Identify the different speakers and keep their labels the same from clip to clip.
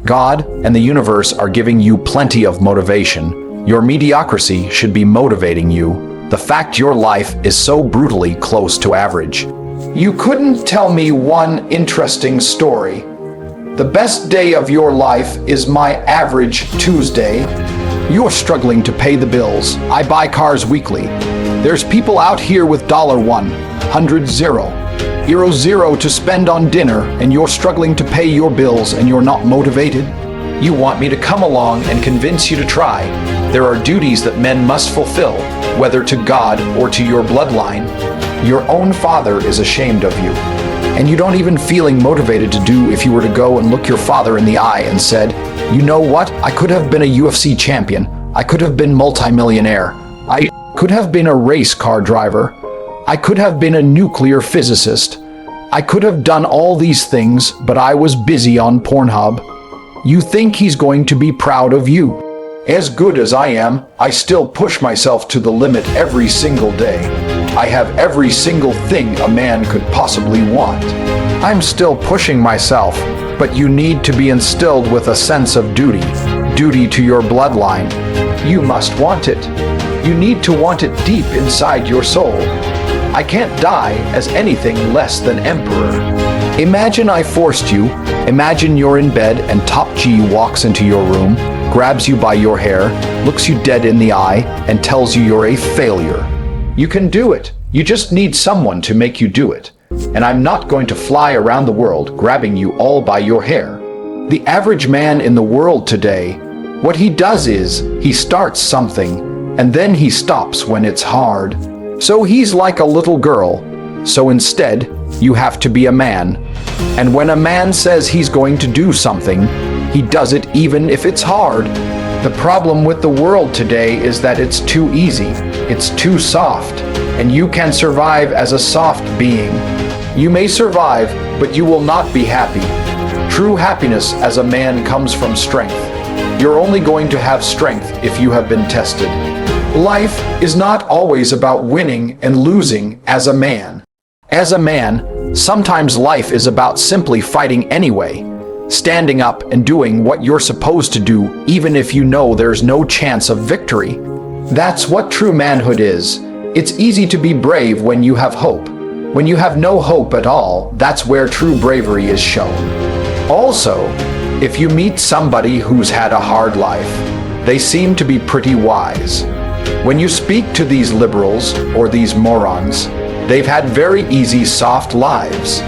Speaker 1: God and the universe are giving you plenty of motivation. Your mediocrity should be motivating you. The fact your life is so brutally close to average. You couldn't tell me one interesting story. The best day of your life is my average Tuesday. You're struggling to pay the bills. I buy cars weekly. There's people out here with $1, 100, zero to spend on dinner, and you're struggling to pay your bills and you're not motivated? You want me to come along and convince you to try. There are duties that men must fulfill, whether to God or to your bloodline. Your own father is ashamed of you, and you don't even feeling motivated to do if you were to go and look your father in the eye and said, you know what, I could have been a UFC champion, I could have been multimillionaire, I could have been a race car driver, I could have been a nuclear physicist, I could have done all these things, but I was busy on Pornhub. You think he's going to be proud of you. As good as I am, I still push myself to the limit every single day. I have every single thing a man could possibly want. I'm still pushing myself, but you need to be instilled with a sense of duty to your bloodline. You must want it. You need to want it deep inside your soul. I can't die as anything less than emperor. Imagine I forced you. Imagine you're in bed and Top G walks into your room, grabs you by your hair, looks you dead in the eye, and tells you you're a failure. You can do it. You just need someone to make you do it. And I'm not going to fly around the world grabbing you all by your hair. The average man in the world today, what he does is he starts something and then he stops when it's hard. So he's like a little girl. So instead, you have to be a man. And when a man says he's going to do something, he does it even if it's hard. The problem with the world today is that it's too easy, it's too soft, and you can survive as a soft being. You may survive, but you will not be happy. True happiness as a man comes from strength. You're only going to have strength if you have been tested. Life is not always about winning and losing as a man. As a man, sometimes life is about simply fighting anyway, standing up and doing what you're supposed to do even if you know there's no chance of victory. That's what true manhood is. It's easy to be brave when you have hope. When you have no hope at all, that's where true bravery is shown. Also, if you meet somebody who's had a hard life, they seem to be pretty wise. When you speak to these liberals or these morons, they've had very easy, soft lives.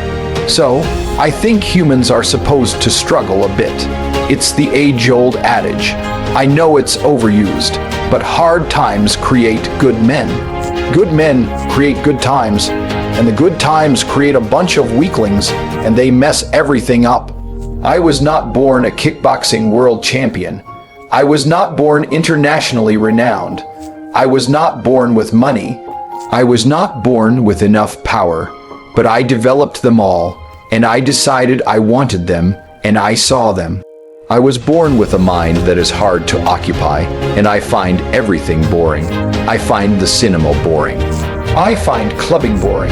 Speaker 1: So, I think humans are supposed to struggle a bit. It's the age-old adage. I know it's overused, but hard times create good men. Good men create good times, and the good times create a bunch of weaklings, and they mess everything up. I was not born a kickboxing world champion. I was not born internationally renowned. I was not born with money. I was not born with enough power, but I developed them all, and I decided I wanted them, and I saw them. I was born with a mind that is hard to occupy, and I find everything boring. I find the cinema boring. I find clubbing boring.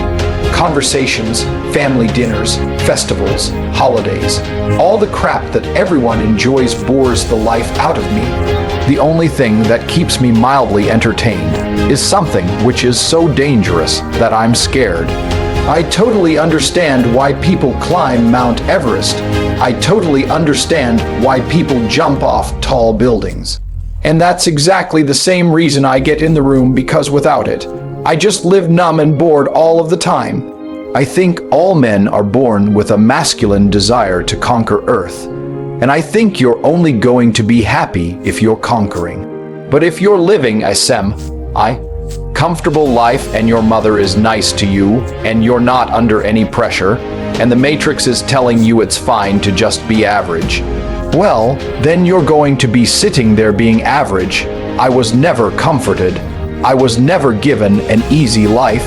Speaker 1: Conversations, family dinners, festivals, holidays, all the crap that everyone enjoys bores the life out of me. The only thing that keeps me mildly entertained is something which is so dangerous that I'm scared. I totally understand why people climb Mount Everest. I totally understand why people jump off tall buildings. And that's exactly the same reason I get in the room, because without it, I just live numb and bored all of the time. I think all men are born with a masculine desire to conquer Earth. And I think you're only going to be happy if you're conquering. But if you're living a comfortable life and your mother is nice to you and you're not under any pressure and the Matrix is telling you it's fine to just be average, well, then you're going to be sitting there being average. I was never comforted. I was never given an easy life.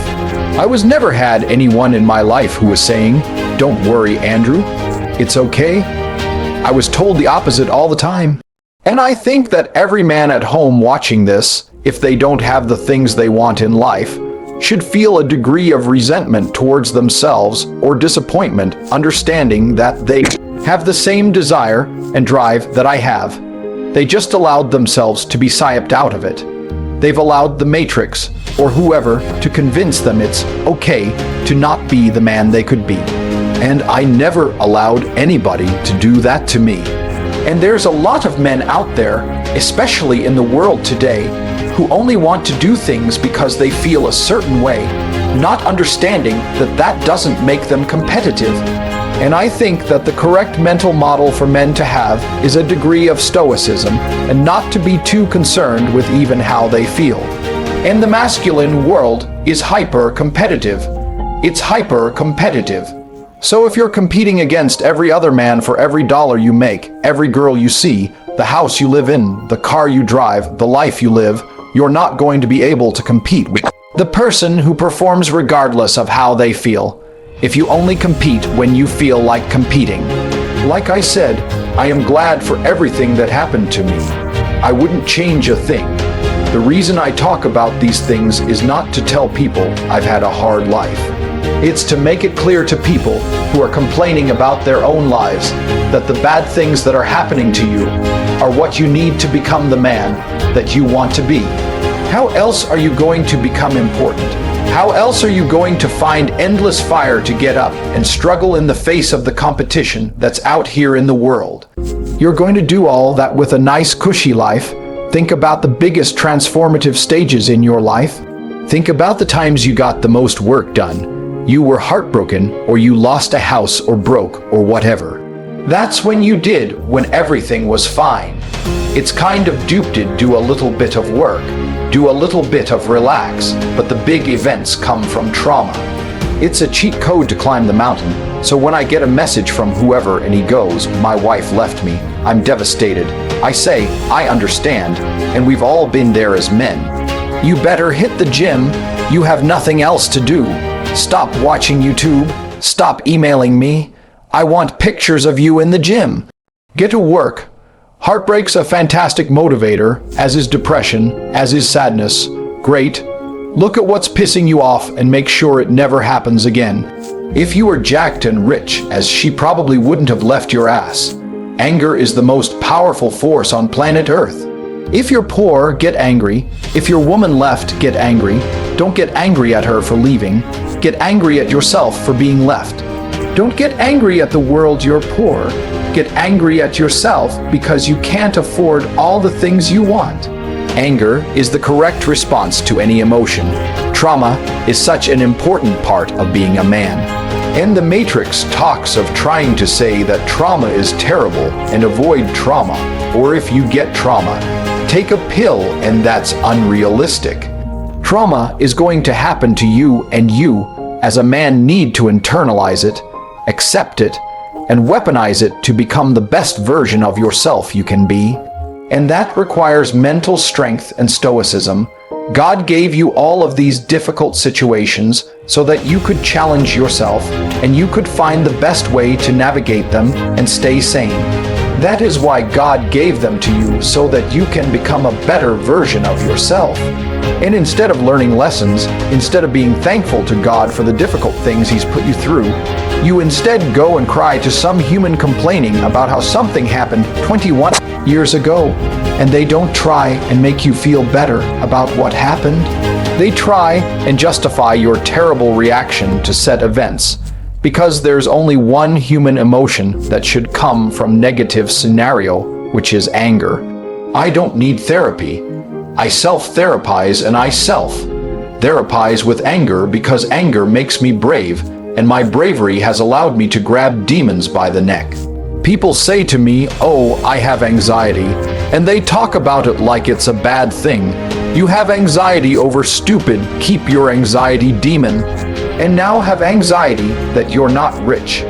Speaker 1: I was never had anyone in my life who was saying, "Don't worry, Andrew, it's okay." I was told the opposite all the time. And I think that every man at home watching this, if they don't have the things they want in life, should feel a degree of resentment towards themselves or disappointment, understanding that they have the same desire and drive that I have. They just allowed themselves to be psyoped out of it. They've allowed the Matrix, or whoever, to convince them it's okay to not be the man they could be. And I never allowed anybody to do that to me. And there's a lot of men out there, especially in the world today, who only want to do things because they feel a certain way, not understanding that that doesn't make them competitive. And I think that the correct mental model for men to have is a degree of stoicism and not to be too concerned with even how they feel. And the masculine world is hyper-competitive. It's hyper-competitive. So if you're competing against every other man for every dollar you make, every girl you see, the house you live in, the car you drive, the life you live, you're not going to be able to compete with the person who performs regardless of how they feel. If you only compete when you feel like competing. Like I said, I am glad for everything that happened to me. I wouldn't change a thing. The reason I talk about these things is not to tell people I've had a hard life. It's to make it clear to people who are complaining about their own lives that the bad things that are happening to you are what you need to become the man that you want to be. How else are you going to become important? How else are you going to find endless fire to get up and struggle in the face of the competition that's out here in the world? You're going to do all that with a nice cushy life. Think about the biggest transformative stages in your life. Think about the times you got the most work done. You were heartbroken, or you lost a house or broke or whatever. That's when you did when everything was fine. It's kind of duped to do a little bit of work. Do a little bit of relax, but the big events come from trauma. It's a cheat code to climb the mountain, so when I get a message from whoever and he goes, "My wife left me," I'm devastated. I say, I understand, and we've all been there as men. You better hit the gym. You have nothing else to do. Stop watching YouTube. Stop emailing me. I want pictures of you in the gym. Get to work. Heartbreak's a fantastic motivator, as is depression, as is sadness. Great. Look at what's pissing you off and make sure it never happens again. If you were jacked and rich, as she probably wouldn't have left your ass. Anger is the most powerful force on planet Earth. If you're poor, get angry. If your woman left, get angry. Don't get angry at her for leaving. Get angry at yourself for being left. Don't get angry at the world you're poor. Get angry at yourself because you can't afford all the things you want. Anger is the correct response to any emotion. Trauma is such an important part of being a man. And the Matrix talks of trying to say that trauma is terrible and avoid trauma, or if you get trauma, take a pill, and that's unrealistic. Trauma is going to happen to you, and you, as a man, need to internalize it, accept it, and weaponize it to become the best version of yourself you can be. And that requires mental strength and stoicism. God gave you all of these difficult situations so that you could challenge yourself and you could find the best way to navigate them and stay sane. That is why God gave them to you, so that you can become a better version of yourself. And instead of learning lessons, instead of being thankful to God for the difficult things He's put you through, you instead go and cry to some human complaining about how something happened 21 years ago, and they don't try and make you feel better about what happened. They try and justify your terrible reaction to said events, because there's only one human emotion that should come from negative scenario, which is anger. I don't need therapy. I self-therapize, and I self-therapize with anger because anger makes me brave, and my bravery has allowed me to grab demons by the neck. People say to me, "Oh, I have anxiety," and they talk about it like it's a bad thing. You have anxiety over stupid, keep your anxiety demon. And now have anxiety that you're not rich.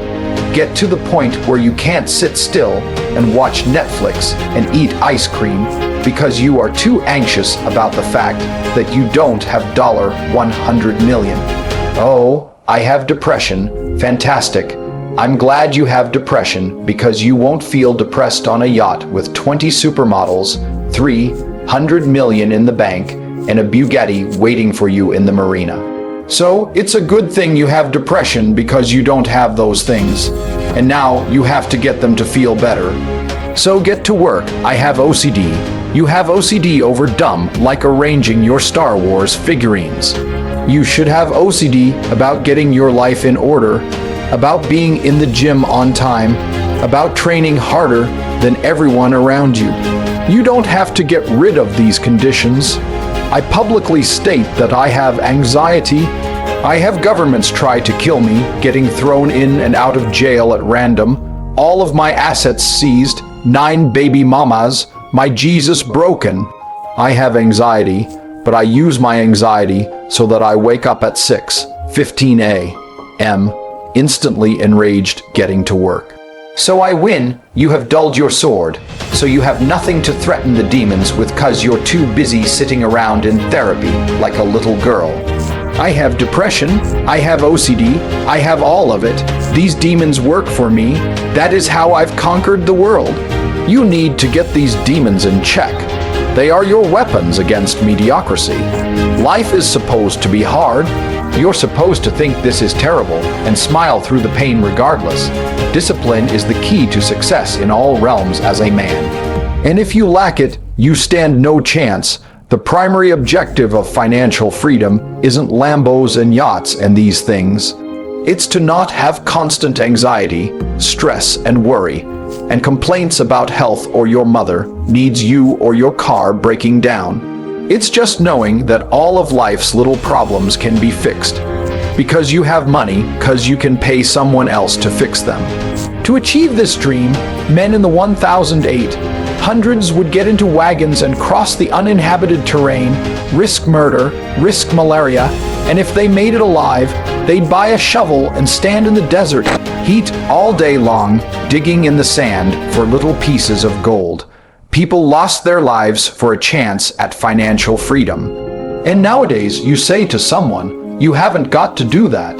Speaker 1: Get to the point where you can't sit still and watch Netflix and eat ice cream because you are too anxious about the fact that you don't have $100 million. Oh, I have depression. Fantastic. I'm glad you have depression because you won't feel depressed on a yacht with 20 supermodels, $300 million in the bank, and a Bugatti waiting for you in the marina. So it's a good thing you have depression because you don't have those things. And now you have to get them to feel better. So get to work. I have OCD. You have OCD over dumb, like arranging your Star Wars figurines. You should have OCD about getting your life in order, about being in the gym on time, about training harder than everyone around you. You don't have to get rid of these conditions. I publicly state that I have anxiety. I have governments try to kill me, getting thrown in and out of jail at random, all of my assets seized, 9 baby mamas, my Jesus broken. I have anxiety, but I use my anxiety so that I wake up at 6:15 a.m., instantly enraged getting to work. So I win, you have dulled your sword, so you have nothing to threaten the demons with cause you're too busy sitting around in therapy like a little girl. I have depression, I have OCD, I have all of it. These demons work for me. That is how I've conquered the world. You need to get these demons in check. They are your weapons against mediocrity. Life is supposed to be hard. You're supposed to think this is terrible and smile through the pain regardless. Discipline is the key to success in all realms as a man. And if you lack it, you stand no chance. The primary objective of financial freedom isn't Lambos and yachts and these things. It's to not have constant anxiety, stress, and worry, and complaints about health or your mother needs you or your car breaking down. It's just knowing that all of life's little problems can be fixed. Because you have money, because you can pay someone else to fix them. To achieve this dream, men in the 1008, hundreds would get into wagons and cross the uninhabited terrain, risk murder, risk malaria, and if they made it alive, they'd buy a shovel and stand in the desert, heat all day long, digging in the sand for little pieces of gold. People lost their lives for a chance at financial freedom. And nowadays, you say to someone, you haven't got to do that.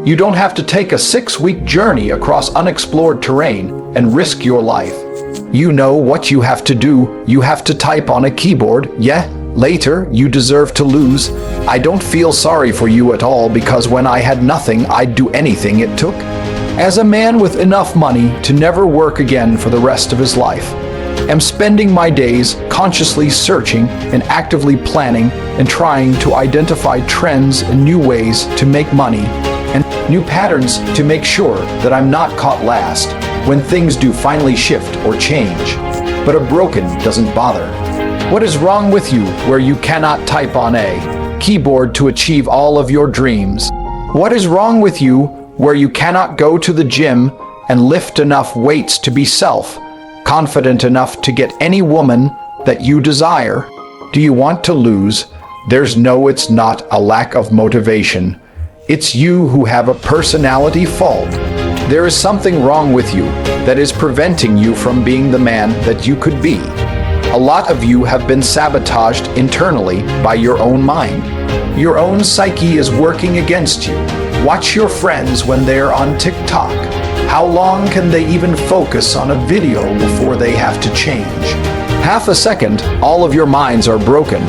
Speaker 1: You don't have to take a 6-week journey across unexplored terrain and risk your life. You know what you have to do. You have to type on a keyboard. Yeah, later, you deserve to lose. I don't feel sorry for you at all because when I had nothing, I'd do anything it took. As a man with enough money to never work again for the rest of his life, am spending my days consciously searching and actively planning and trying to identify trends and new ways to make money and new patterns to make sure that I'm not caught last when things do finally shift or change. But a broken doesn't bother. What is wrong with you where you cannot type on a keyboard to achieve all of your dreams? What is wrong with you where you cannot go to the gym and lift enough weights to be confident enough to get any woman that you desire? Do you want to lose? It's not a lack of motivation. It's you who have a personality fault. There is something wrong with you that is preventing you from being the man that you could be. A lot of you have been sabotaged internally by your own mind. Your own psyche is working against you. Watch your friends when they're on TikTok. How long can they even focus on a video before they have to change? Half a second, all of your minds are broken.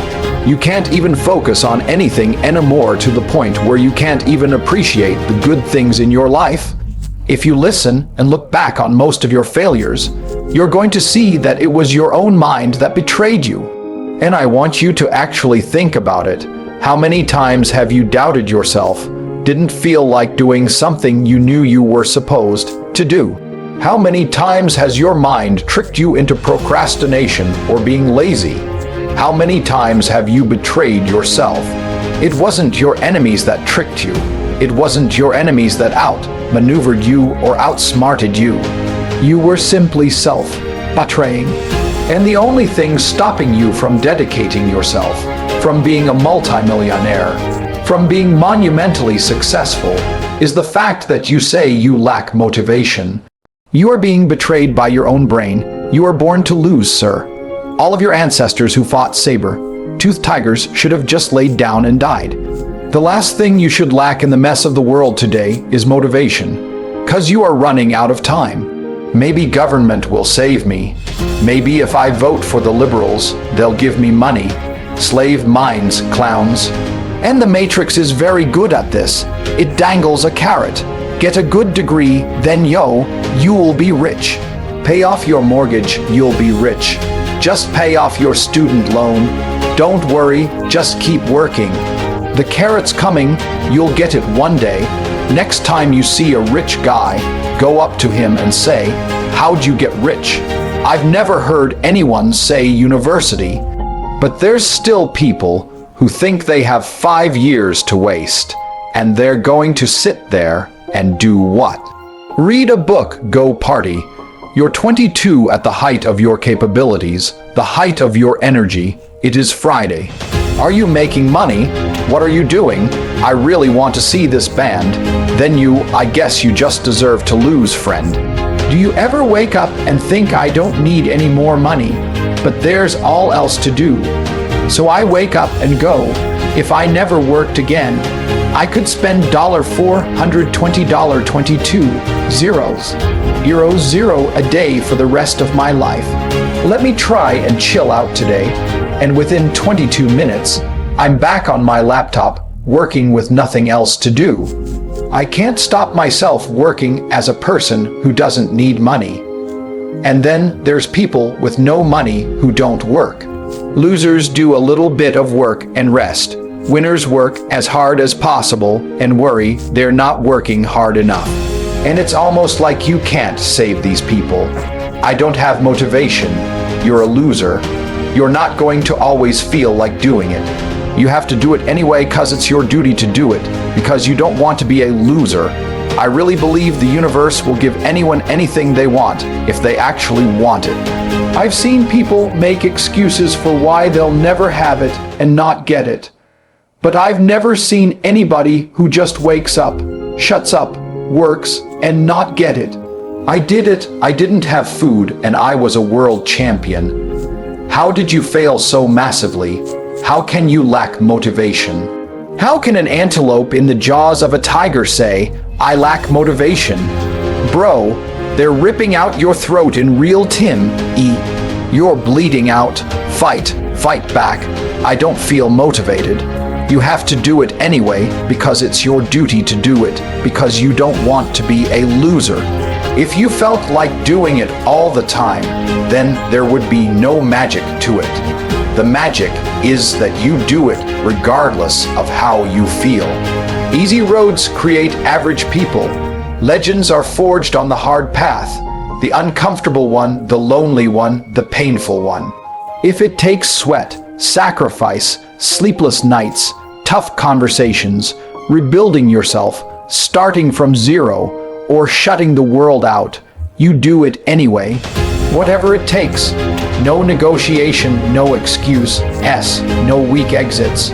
Speaker 1: You can't even focus on anything anymore to the point where you can't even appreciate the good things in your life. If you listen and look back on most of your failures, you're going to see that it was your own mind that betrayed you. And I want you to actually think about it. How many times have you doubted yourself? Didn't feel like doing something you knew you were supposed to do? How many times has your mind tricked you into procrastination or being lazy? How many times have you betrayed yourself? It wasn't your enemies that tricked you. It wasn't your enemies that outmaneuvered you or outsmarted you. You were simply self-betraying. And the only thing stopping you from dedicating yourself, from being a multimillionaire, from being monumentally successful, is the fact that you say you lack motivation. You are being betrayed by your own brain. You are born to lose, sir. All of your ancestors who fought saber-toothed tigers should have just laid down and died. The last thing you should lack in the mess of the world today is motivation, 'cause you are running out of time. Maybe government will save me. Maybe if I vote for the liberals, they'll give me money. Slave minds, clowns. And the Matrix is very good at this. It dangles a carrot. Get a good degree, then you'll be rich. Pay off your mortgage, you'll be rich. Just pay off your student loan. Don't worry, just keep working. The carrot's coming, you'll get it one day. Next time you see a rich guy, go up to him and say, "How'd you get rich?" I've never heard anyone say university, but there's still people who think they have 5 years to waste, and they're going to sit there and do what? Read a book, go party. You're 22 at the height of your capabilities, the height of your energy. It is Friday. Are you making money? What are you doing? I really want to see this band. Then I guess you just deserve to lose, friend. Do you ever wake up and think I don't need any more money, but there's all else to do? So I wake up and go, if I never worked again, I could spend $420.22 zero a day for the rest of my life. Let me try and chill out today, and within 22 minutes, I'm back on my laptop working with nothing else to do. I can't stop myself working as a person who doesn't need money. And then there's people with no money who don't work. Losers do a little bit of work and rest. Winners work as hard as possible and worry they're not working hard enough. And it's almost like you can't save these people. I don't have motivation. You're a loser. You're not going to always feel like doing it. You have to do it anyway because it's your duty to do it, because you don't want to be a loser. I really believe the universe will give anyone anything they want if they actually want it. I've seen people make excuses for why they'll never have it and not get it. But I've never seen anybody who just wakes up, shuts up, works, and not get it. I did it. I didn't have food, and I was a world champion. How did you fail so massively? How can you lack motivation? How can an antelope in the jaws of a tiger say, "I lack motivation"? Bro, they're ripping out your throat in real time. You're bleeding out. Fight back. I don't feel motivated. You have to do it anyway because it's your duty to do it, because you don't want to be a loser. If you felt like doing it all the time, then there would be no magic to it. The magic is that you do it regardless of how you feel. Easy roads create average people. Legends are forged on the hard path, the uncomfortable one, the lonely one, the painful one. If it takes sweat, sacrifice, sleepless nights, tough conversations, rebuilding yourself, starting from zero, or shutting the world out, you do it anyway. Whatever it takes. No negotiation, no excuse, no weak exits.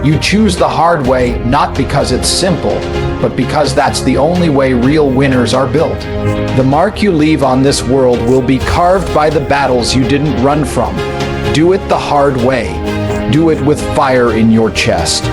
Speaker 1: You choose the hard way not because it's simple, but because that's the only way real winners are built. The mark you leave on this world will be carved by the battles you didn't run from. Do it the hard way. Do it with fire in your chest.